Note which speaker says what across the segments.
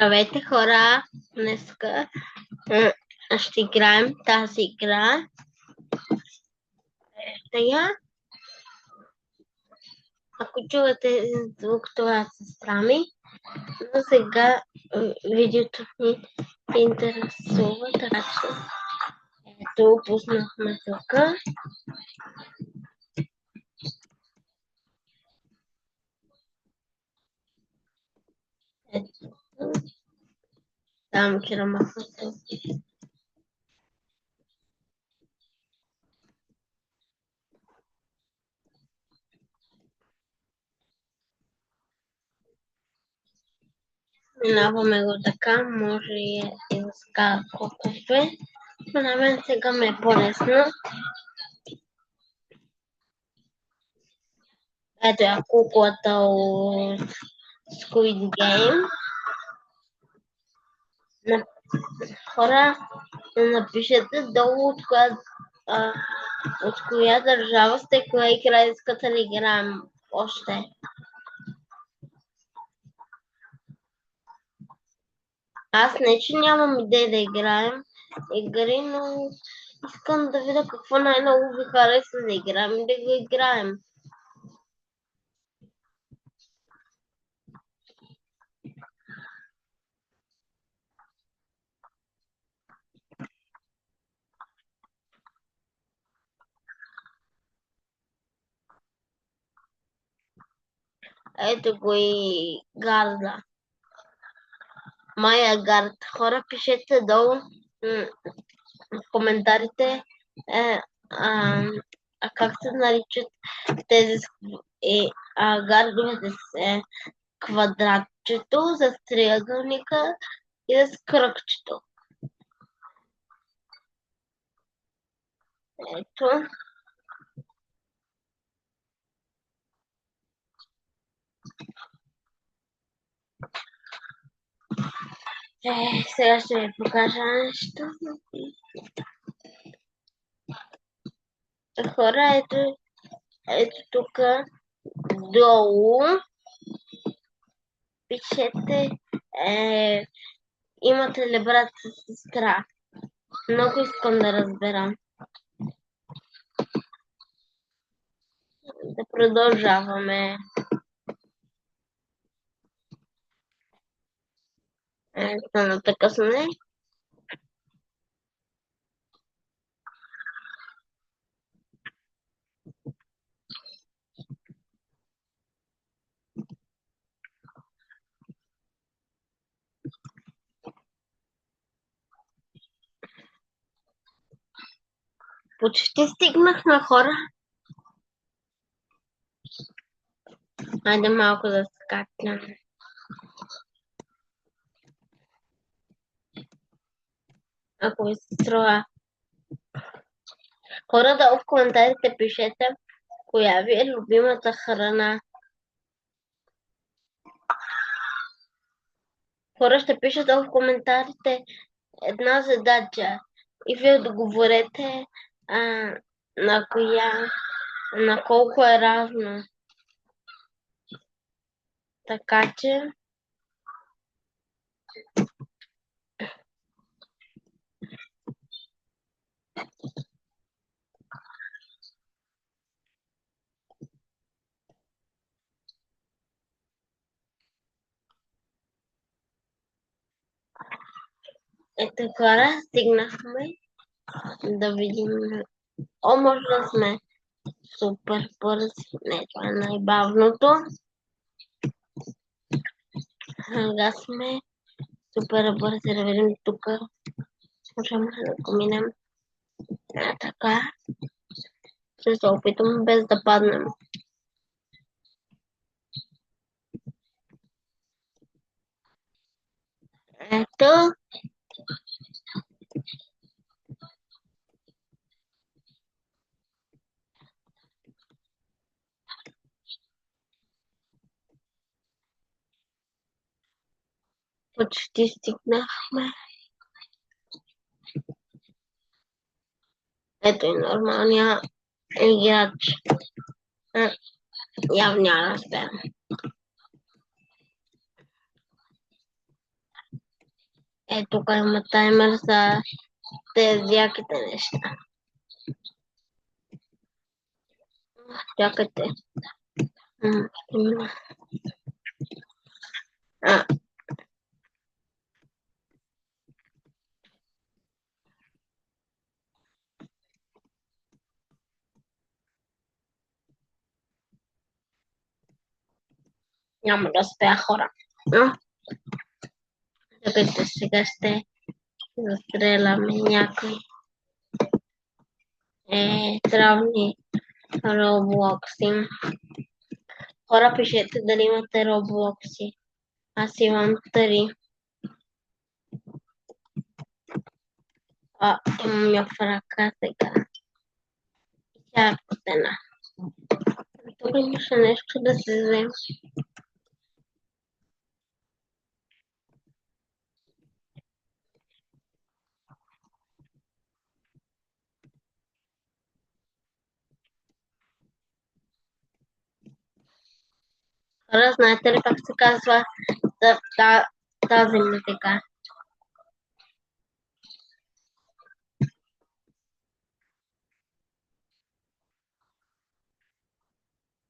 Speaker 1: Здравейте, хора! Днеска ще играем тази игра. Тая, ако чувате звук, това е сестра ми. Но сега видеото ми интересува, така че ето пуснахме тук. Ето. Там киромахното. Минаваме го така, може и да ска колкото е. Но на мен сега ме е по-лесно. Ето я куклата от Squid Game. Хора, напишете долу от коя държава сте, коя игра искате да играем още. Аз не, че нямам идея да играем игри, но искам да видя какво най-много ви хареса да играем и да го играем. Ето го и гарда. Майя гард. Хора, пишете долу в коментарите как се наричат тези гардовете с квадратчето, с триъгълника и с кръгчето. Ето. Сега ще ви покажа нещо. Хора, ето тук долу пишете имате ли брат и сестра? Много искам да разберам. Да продължаваме. Ето на късне. Почти стигнахме, хора. Айде малко да скачам. Ако ви се струва. Хора, долу в коментарите пишете коя ви е любимата храна. Хора, ще пишат долу в коментарите една задача и вие договорете на колко е равно. Така че ето хора, стигнахме да видим. Може да сме супер бързи. Не, това е най-бавното. Сега сме супер бързи, да видим тук. Можем да го минем. Така. Ще се опитам без да паднем. Ето. Почти стигнахме. Ето и нормалния играч. Явно няма да успеем. Тук има таймер за тези яките неща. Чакайте. А, няма да успея, хора. Чакайте, сега ще застреляме някой. Здравни Роблокси. Хора, пишете дали имате Роблокси. Аз имам 3. Имам я в ръка сега. Тя е платена. Тук имаше нещо да се вземе. Хора, знаете ли как се казва тази музика?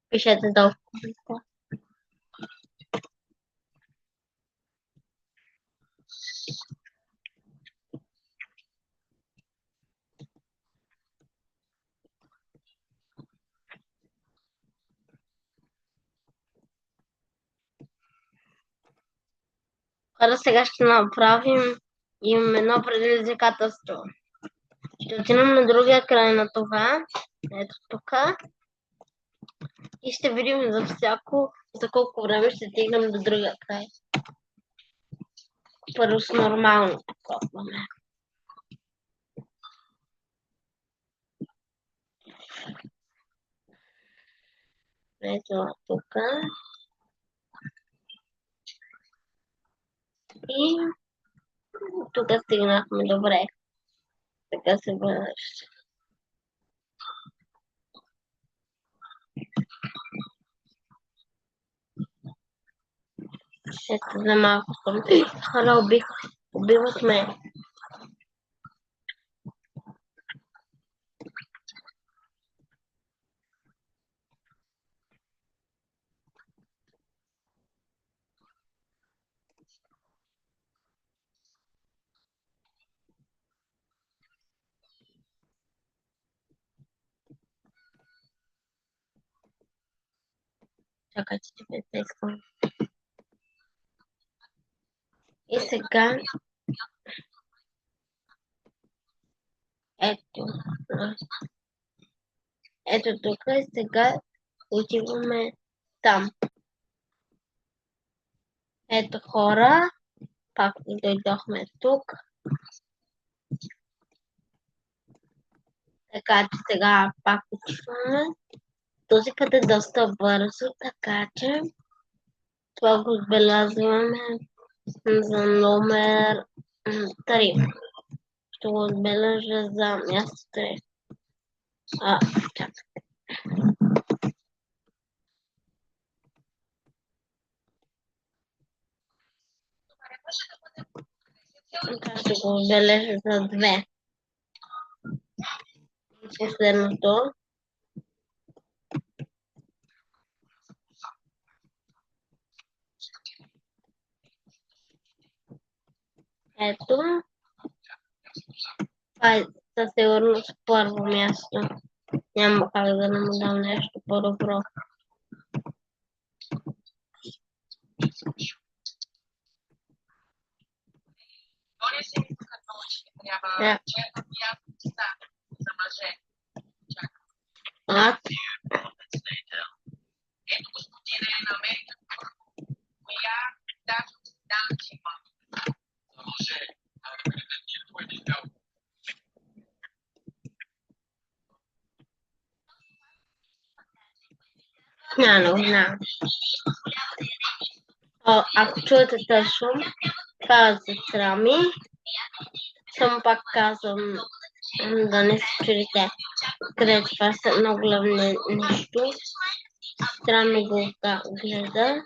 Speaker 1: Пишете долу в коментар. Хора, сега ще направим едно предизвикателство. Ще отидем на другия край на това. Ето тук. И ще видим за колко време ще стигнем до другия край. Първо с нормално пробваме. Ето тук. И тук стигнахме добре. Така се върши. Ето за малко съм. Хора, убивахме. Чакайте, че не искам. И сега ето тук и сега отиваме там. Ето хора, пак дойдохме тук. Така че сега пак отиваме. Този път е доста бързо, така че това го отбелязваме за номер 3. Ще го отбележа за място 3. Чакай. Така ще го отбележа за 2. Последното. Ето. Това е със сигурност първо място. Няма как да не му дам нещо по-добро. Няма. Ако чуете този шум, това е сестра ми. Само пак казвам да не се чудите къде това са много главно нещо. Сестра ми го гледа.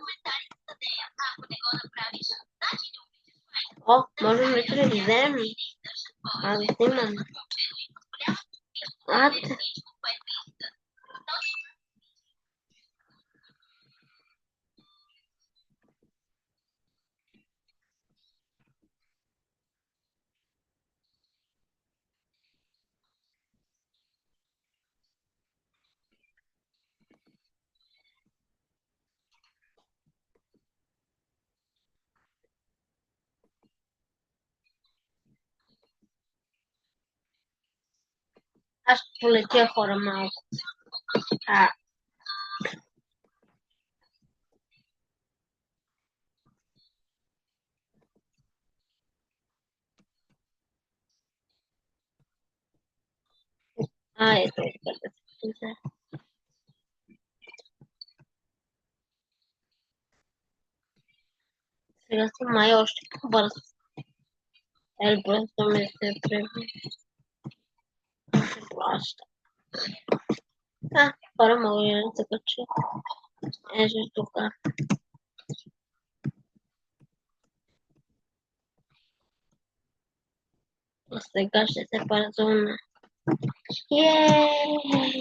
Speaker 1: О, можем вече да ги вземем. Аз взимам. Ате. Аз ще полетя хора малко. А, ето, да се взе. Сега съм май още по-бърз. Ели просто ми се преби. Се плаща. Хора мога да се кача. Ето тук. Сега ще се парзуна. Еее!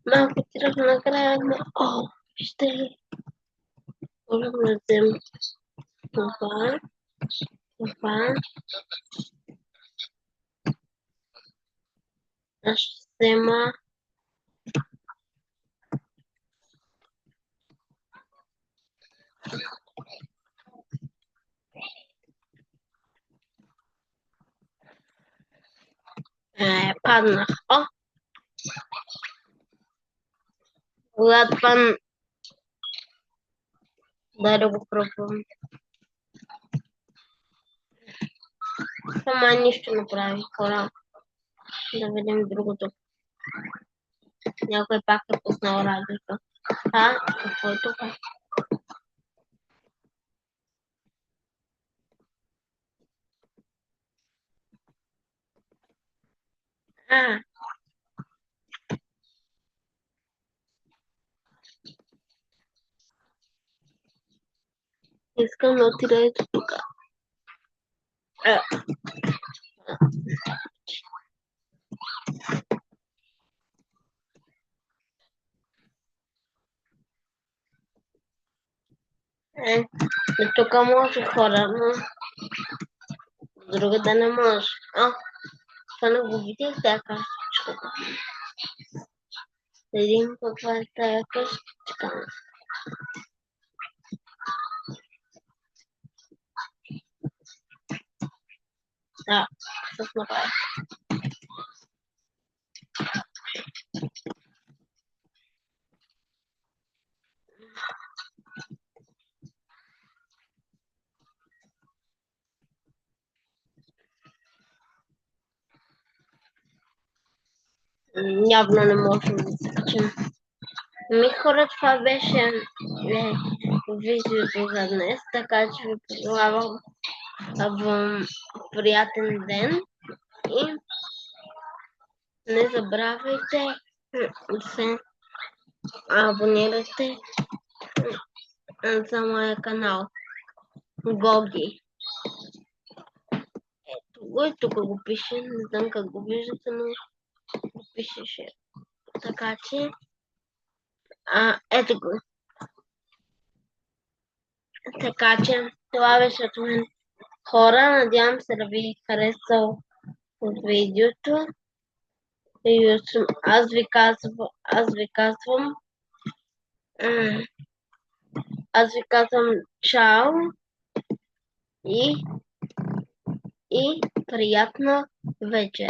Speaker 1: Малко тирах накрая, но... О, вижте! Можем да вземем това. Това. Аз ще взема... паднах. О! Когато падна... Дай да го пробвам. Сама нищо не прави, хора. Да видим другото. Някой пак е пуснал радиото. Какво е тук? А, искам да отида ето тук. А, тук може хора, но друга да не може. Това не го видях тая картичката. Да видим каква е тая къщичка. С направя. Явно не можем да се качим. Хора, това беше видеото за днес, така че ви пожелавам приятен ден и не забравяйте да се абонирате за моя канал Гоги. Ето го и тук го пише, не знам как го виждате, но го пишеше. Така че, ето го. Така че, това беше от мен. Хора, надявам се да ви е харесал от видеото. И аз ви казвам чао и приятна вечер.